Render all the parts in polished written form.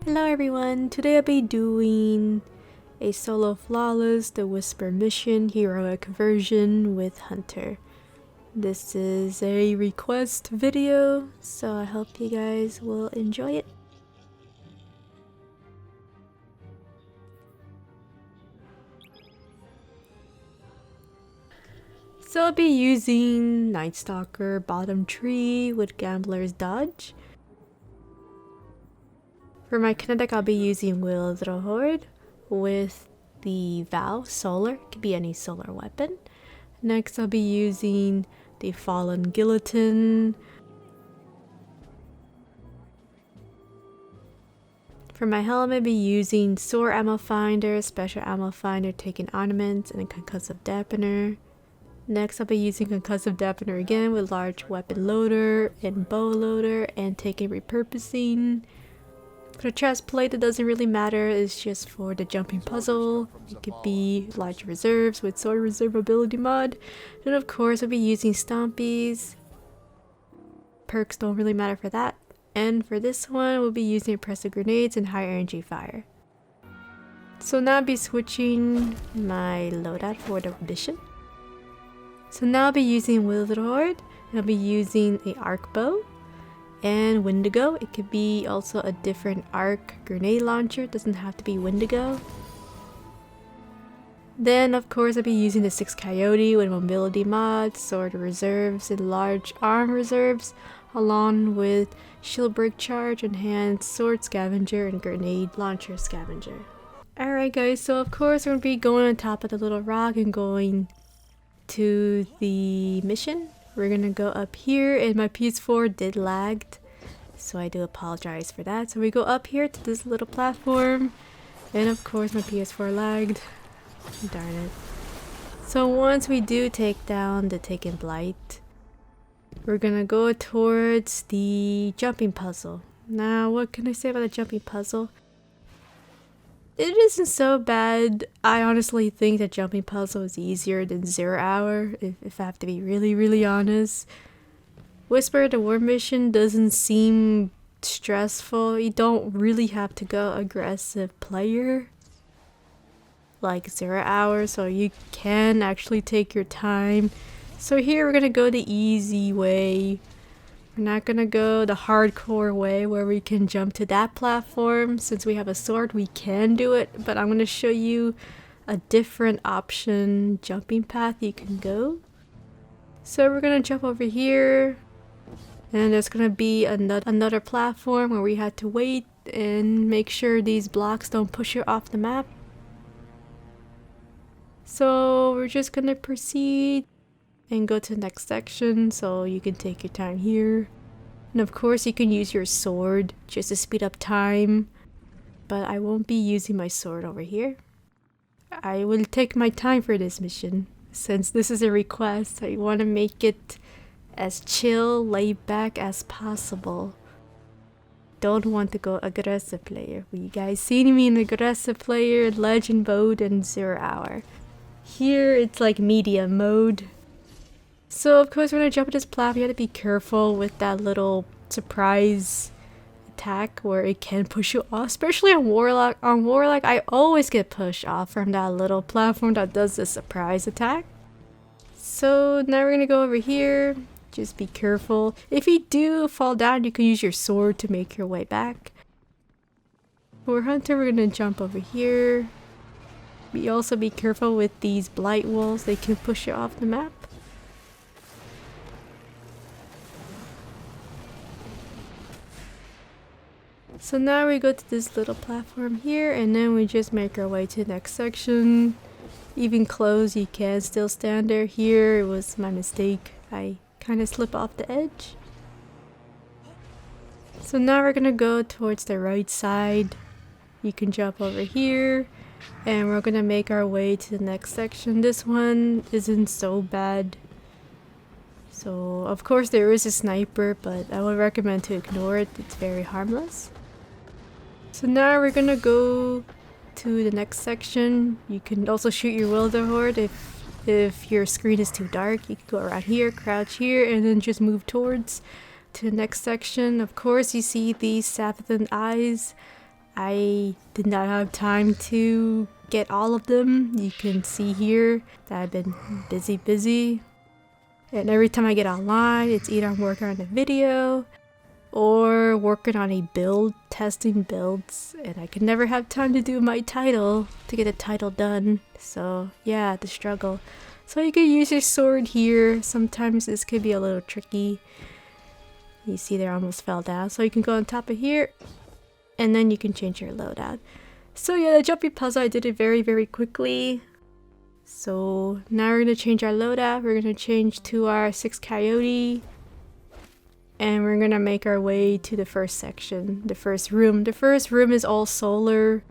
Hello everyone, today I'll be doing a solo flawless the Whisper mission heroic version with Hunter. This is a request video, so I hope you guys will enjoy it. So I'll be using Nightstalker bottom tree with Gambler's Dodge. For my kinetic, I'll be using Witherhoard with the Vow Solar. It could be any solar weapon. Next, I'll be using the Fallen Guillotine. For my helmet, I'll be using Sword Ammo Finder, Special Ammo Finder, taking ornaments, and a Concussive Dampener. Next, I'll be using Concussive Dampener again with Large Weapon Loader and Bow Loader, and taking Repurposing. For the chest plate, it doesn't really matter, it's just for the jumping puzzle. It could be large reserves with sword reserve ability mod. And of course, I'll be using Stompies. Perks don't really matter for that. And for this one, we'll be using Impressive Grenades and High Energy Fire. So now I'll be switching my loadout for the mission. So now I'll be using Witherhoard, and I'll be using a arc bow. And Wendigo. It could be also a different arc grenade launcher, it doesn't have to be Wendigo. Then of course I'll be using the 6 Coyote with mobility mods, sword reserves, and large arm reserves, along with shield break charge, enhanced sword scavenger, and grenade launcher scavenger. Alright guys, so of course we're going to be going on top of the little rock and going to the mission. We're gonna go up here, and my PS4 did lagged, so I do apologize for that. So we go up here to this little platform, and of course my PS4 lagged. Darn it. So once we do take down the Taken Blight, we're gonna go towards the jumping puzzle. Now, what can I say about the jumping puzzle? It isn't so bad. I honestly think that jumping puzzle is easier than 0 Hour, if I have to be really honest. Whisper the War mission doesn't seem stressful. You don't really have to go aggressive player like 0 Hour, so you can actually take your time. So here we're gonna go the easy way. We're not gonna go the hardcore way where we can jump to that platform. Since we have a sword, we can do it, but I'm gonna show you a different option jumping path you can go. So we're gonna jump over here, and there's gonna be another platform where we had to wait and make sure these blocks don't push you off the map. So we're just gonna proceed and go to the next section, so you can take your time here. And of course you can use your sword just to speed up time, but I won't be using my sword over here. I will take my time for this mission. Since this is a request, I want to make it as chill, laid back as possible. Don't want to go aggressive player. You guys seen me in aggressive player, legend mode, and 0 Hour. Here it's like medium mode. So of course when I jump at this platform, you have to be careful with that little surprise attack where it can push you off, especially on Warlock. On Warlock, I always get pushed off from that little platform that does the surprise attack. So now we're gonna go over here. Just be careful. If you do fall down, you can use your sword to make your way back. For Hunter, we're gonna jump over here. Also be careful with these blight walls, they can push you off the map. So now we go to this little platform here, and then we just make our way to the next section. Even close, you can still stand there. Here, it was my mistake. I kind of slipped off the edge. So now we're gonna go towards the right side. You can jump over here, and we're gonna make our way to the next section. This one isn't so bad. So of course there is a sniper, but I would recommend to ignore it. It's very harmless. So now we're gonna go to the next section. You can also shoot your Witherhoard if your screen is too dark. You can go around here, crouch here, and then just move towards to the next section. Of course you see these Sapphire eyes. I did not have time to get all of them. You can see here that I've been busy. And every time I get online, it's either I'm working on a video or working on a build, testing builds, and I could never have time to do my title, to get the title done. So yeah, the struggle. So you can use your sword here. Sometimes this could be a little tricky. You see there, I almost fell down. So you can go on top of here, and then you can change your loadout. So yeah, the jumpy puzzle, I did it very quickly. So now we're gonna change our loadout. We're gonna change to our 6 Coyote. And we're gonna make our way to the first section, the first room. The first room is all solar.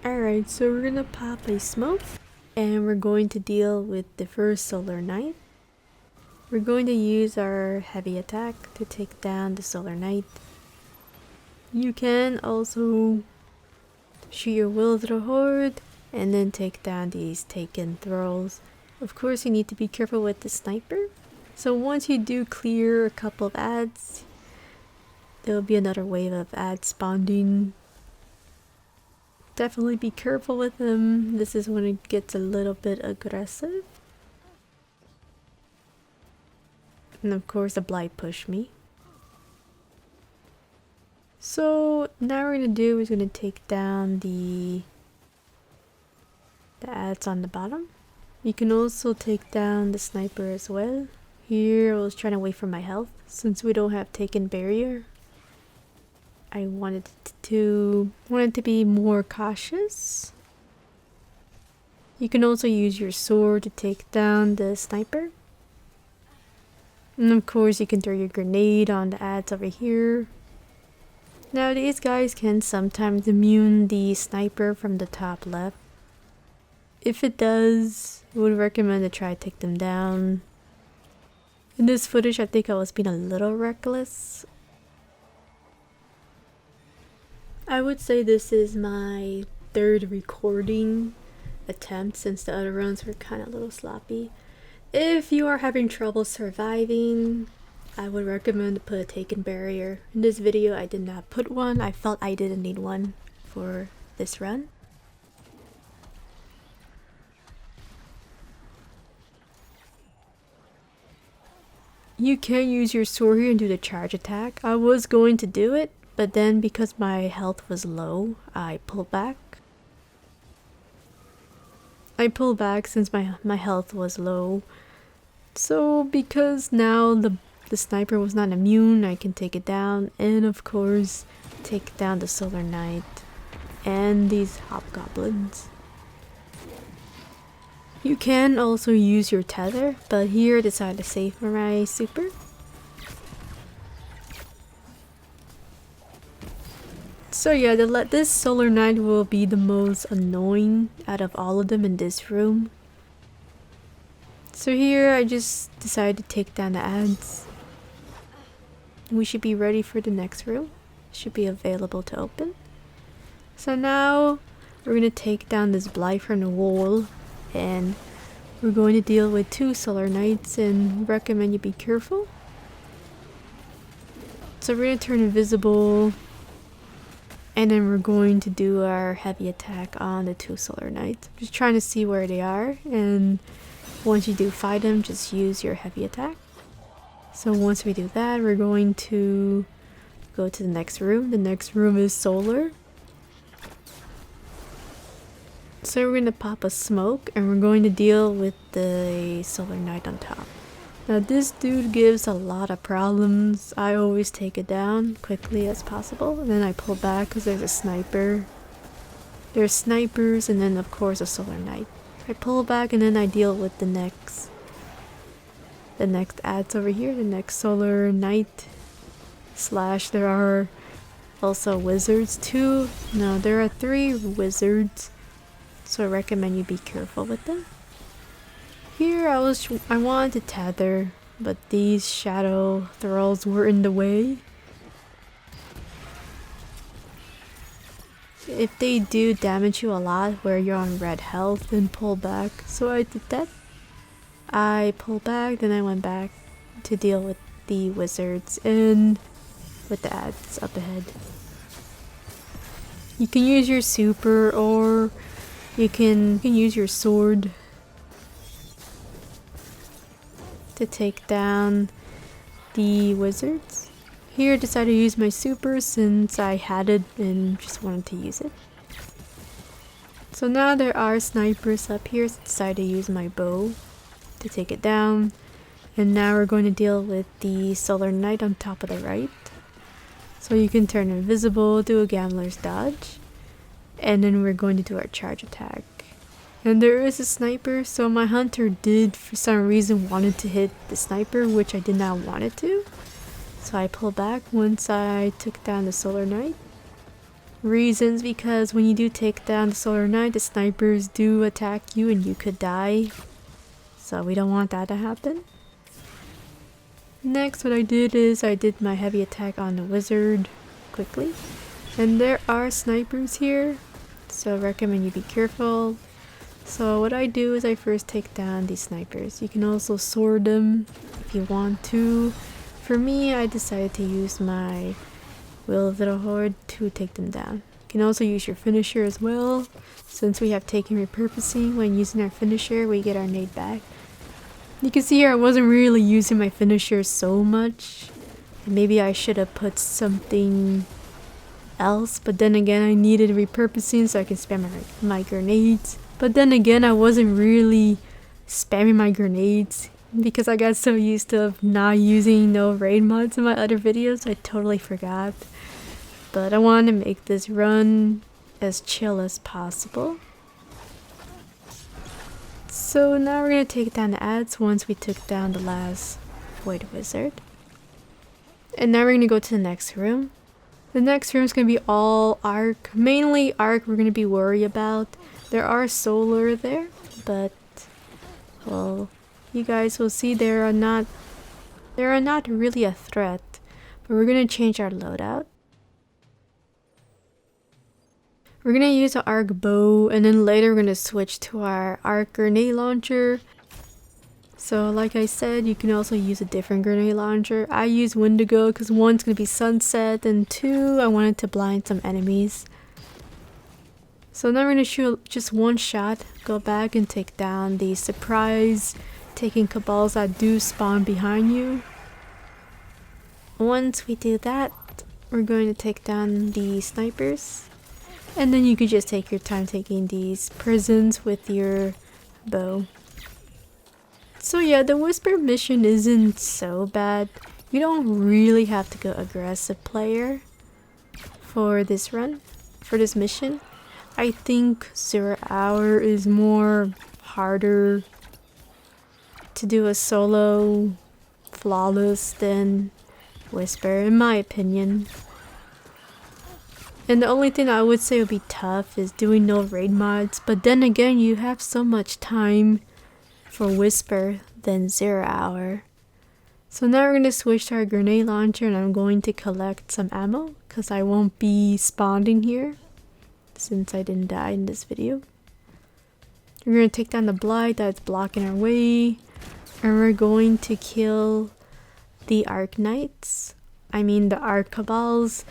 Alright, so we're gonna pop a smoke. And we're going to deal with the first solar knight. We're going to use our heavy attack to take down the solar knight. You can also shoot your Witherhoard and then take down these taken thralls. Of course, you need to be careful with the sniper. So once you do clear a couple of ads, there will be another wave of ads spawning. Definitely be careful with them. This is when it gets a little bit aggressive. And of course the blight pushed me. So now we're gonna do is gonna take down the ads on the bottom. You can also take down the sniper as well. Here I was trying to wait for my health since we don't have taken barrier. I wanted to be more cautious. You can also use your sword to take down the sniper. And of course you can throw your grenade on the ads over here. Now these guys can sometimes immune the sniper from the top left. If it does, I would recommend to try to take them down. In this footage, I think I was being a little reckless. I would say this is my third recording attempt since the other runs were kind of a little sloppy. If you are having trouble surviving, I would recommend to put a taken barrier. In this video, I did not put one. I felt I didn't need one for this run. You can use your sword here and do the charge attack. I was going to do it, but then because my health was low, I pulled back. I pulled back since my health was low. So because now the sniper was not immune, I can take it down, and of course take down the solar knight and these hobgoblins. You can also use your tether, but here I decided to save for my super. So yeah, this solar knight will be the most annoying out of all of them in this room. So here I just decided to take down the ads. We should be ready for the next room. Should be available to open. So now we're gonna take down this blight from the wall, and we're going to deal with 2 solar knights, and recommend you be careful. So we're gonna turn invisible, and then we're going to do our heavy attack on the 2 solar knights. Just trying to see where they are, and once you do fight them, just use your heavy attack. So once we do that, we're going to go to the next room. The next room is solar. So we're going to pop a smoke, and we're going to deal with the solar knight on top. Now this dude gives a lot of problems. I always take it down quickly as possible, and then I pull back because there's a sniper. There's snipers, and then of course a solar knight. I pull back, and then I deal with the next ads over here, the next solar knight / there are also wizards too. No, there are 3 wizards, so I recommend you be careful with them. Here I wanted to tether, but these shadow thralls were in the way. If they do damage you a lot where you're on red health, then pull back. So I did that. I pulled back, then I went back to deal with the wizards and with the ads up ahead. You can use your super, or you can use your sword to take down the wizards. Here I decided to use my super since I had it and just wanted to use it. So now there are snipers up here, so I decided to use my bow to take it down. And now we're going to deal with the Solar Knight on top of the right. So you can turn invisible, do a Gambler's Dodge, and then we're going to do our charge attack. And there is a sniper, so my hunter did for some reason wanted to hit the sniper, which I did not want it to. So I pulled back once I took down the Solar Knight. Reasons because when you do take down the Solar Knight, the snipers do attack you and you could die. So we don't want that to happen. Next, what I did is I did my heavy attack on the wizard quickly. And there are snipers here, so I recommend you be careful. So what I do is I first take down these snipers. You can also sword them if you want to. For me, I decided to use my Witherhoard to take them down. You can also use your finisher as well. Since we have taken repurposing, when using our finisher, we get our nade back. You can see here I wasn't really using my finisher so much. Maybe I should have put something else, but then again I needed repurposing so I can spam my grenades. But then again I wasn't really spamming my grenades because I got so used to not using no raid mods in my other videos, I totally forgot. But I wanted to make this run as chill as possible. So now we're going to take down the ads once we took down the last void wizard. And now we're going to go to the next room. The next room is going to be all arc. Mainly arc we're going to be worried about. There are solar there, but well, you guys will see they are not really a threat. But we're going to change our loadout. We're going to use an arc bow, and then later we're going to switch to our arc grenade launcher. So like I said, you can also use a different grenade launcher. I use Wendigo because one's going to be sunset, and two, I wanted to blind some enemies. So now we're going to shoot just one shot, go back and take down the surprise, taking cabals that do spawn behind you. Once we do that, we're going to take down the snipers. And then you could just take your time taking these prisons with your bow. So yeah, the whisper mission isn't so bad. You don't really have to go aggressive player for this run, for this mission. I think 0 hour is more harder to do a solo flawless than whisper, in my opinion. And the only thing I would say would be tough is doing no raid mods, but then again you have so much time for whisper than 0 hour. So now we're going to switch to our grenade launcher, and I'm going to collect some ammo because I won't be spawning here since I didn't die in this video. We're going to take down the blight that's blocking our way, and we're going to kill the arc knights. I mean the arc cabals.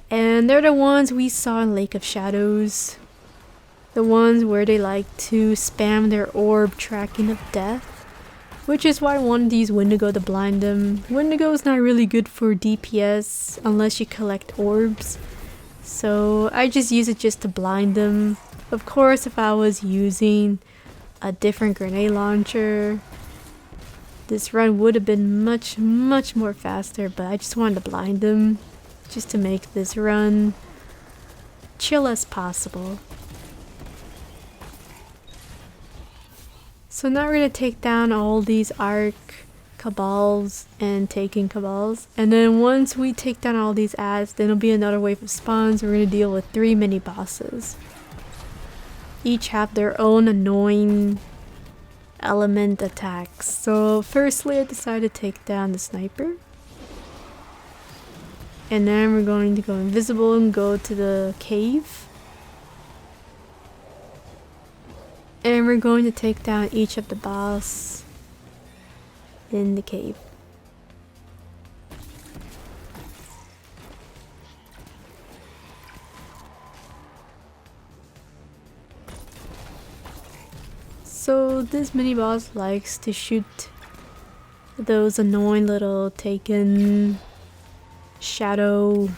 And they're the ones we saw in Lake of Shadows. The ones where they like to spam their orb tracking of death. Which is why I wanted to use Wendigo to blind them. Wendigo is not really good for DPS unless you collect orbs. So I just use it just to blind them. Of course, if I was using a different grenade launcher, this run would have been much more faster, but I just wanted to blind them. Just to make this run chill as possible. So now we're going to take down all these arc cabals and taking cabals. And then once we take down all these ads, then there'll be another wave of spawns. We're going to deal with 3 mini bosses. Each have their own annoying element attacks. So firstly I decided to take down the sniper. And then we're going to go invisible and go to the cave. And we're going to take down each of the boss in the cave. So this mini boss likes to shoot those annoying little taken shadow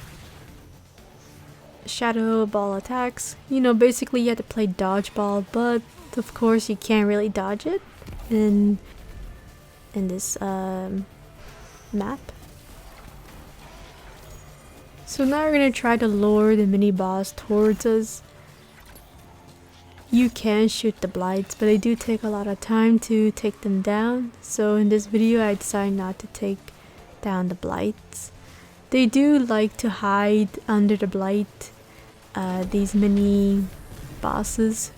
ball attacks. You know, basically you have to play dodgeball, but of course you can't really dodge it in this map. So now we're gonna try to lure the mini boss towards us. You can shoot the blights, but they do take a lot of time to take them down. So in this video I decided not to take down the blights. They do like to hide under the blight, these mini bosses.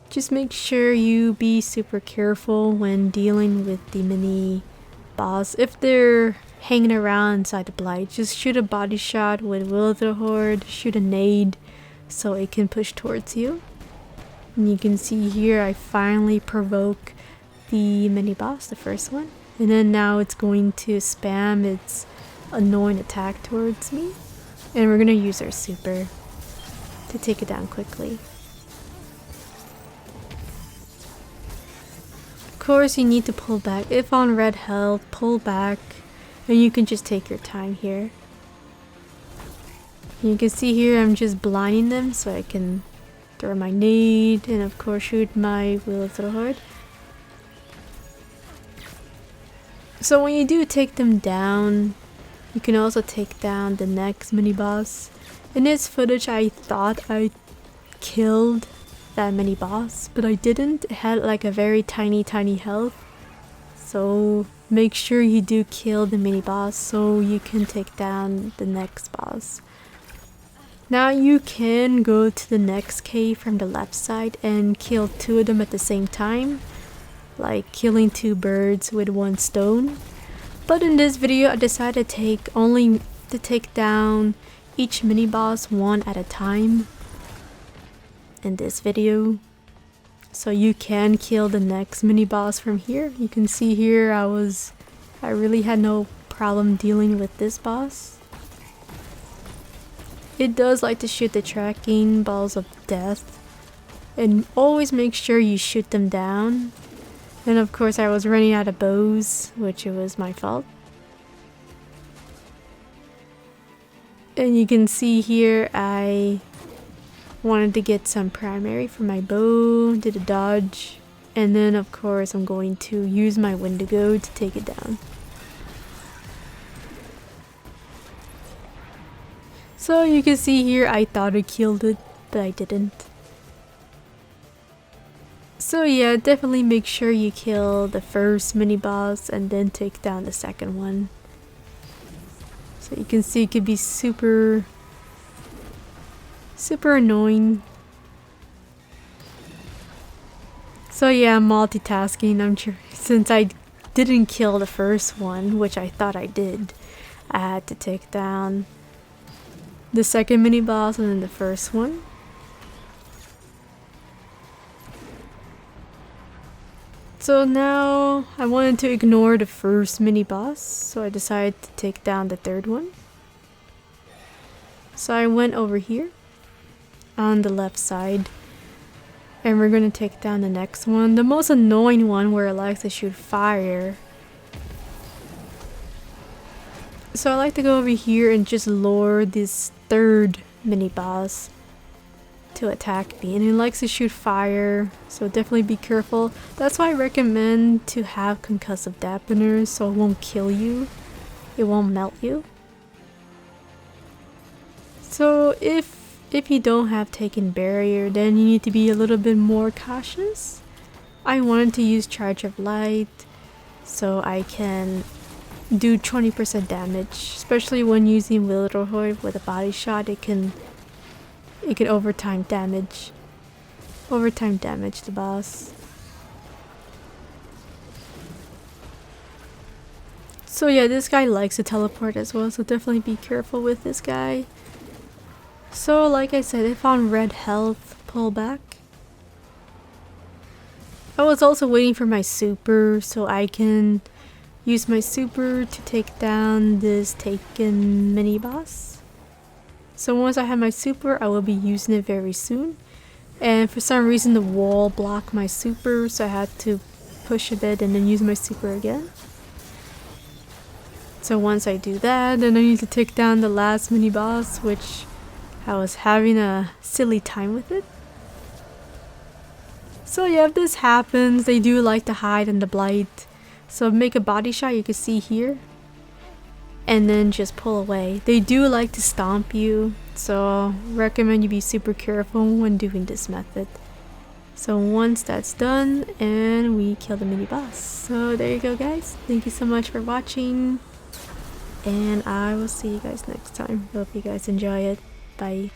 Just make sure you be super careful when dealing with the mini boss. If they're hanging around inside the blight, just shoot a body shot with Witherhoard, shoot a nade so it can push towards you. And you can see here I finally provoke the mini boss, the first one. And then now it's going to spam its annoying attack towards me. And we're going to use our super to take it down quickly. Of course you need to pull back. If on red health, pull back. And you can just take your time here. You can see here I'm just blinding them so I can throw my nade and of course shoot my Witherhoard. So when you do take them down, you can also take down the next mini boss. In this footage I thought I killed that mini boss, but I didn't. It had like a very tiny health. So make sure you do kill the mini boss so you can take down the next boss. Now you can go to the next cave from the left side and kill two of them at the same time, like killing two birds with one stone. But in this video I decided to take down each mini boss one at a time in this video. So you can kill the next mini boss from here. You can see here I really had no problem dealing with this boss. It does like to shoot the tracking balls of death, and always make sure you shoot them down. And of course I was running out of bows, which it was my fault. And you can see here I wanted to get some primary for my bow, did a dodge, and then of course I'm going to use my Wendigo to take it down. So you can see here I thought I killed it, but I didn't. So yeah, definitely make sure you kill the first mini boss and then take down the second one. So you can see it could be super annoying. So yeah, I'm multitasking. I'm sure since I didn't kill the first one, which I thought I did, I had to take down the second mini boss and then the first one. So now I wanted to ignore the first mini boss, so I decided to take down the third one. So I went over here on the left side and we're going to take down the next one, the most annoying one where it likes to shoot fire. So I like to go over here and just lure this third mini boss to attack me, and it likes to shoot fire, so definitely be careful. That's why I recommend to have concussive dampeners so it won't kill you, it won't melt you. So if you don't have taken barrier, then you need to be a little bit more cautious. I wanted to use charge of light so I can do 20% damage, especially when using Witherhoard with a body shot. It can overtime damage the boss. So yeah, this guy likes to teleport as well, so definitely be careful with this guy. So like I said, if on red health, pull back. I was also waiting for my super so I can use my super to take down this taken mini boss. So once I have my super, I will be using it very soon. And for some reason the wall blocked my super, so I had to push a bit and then use my super again. So once I do that, then I need to take down the last mini boss, which I was having a silly time with it. So yeah, if this happens, they do like to hide in the blight. So make a body shot, you can see here, and then just pull away. They do like to stomp you, so recommend you be super careful when doing this method. So once that's done, and we kill the mini boss. So there you go guys, thank you so much for watching, and I will see you guys next time. Hope you guys enjoy it. Bye.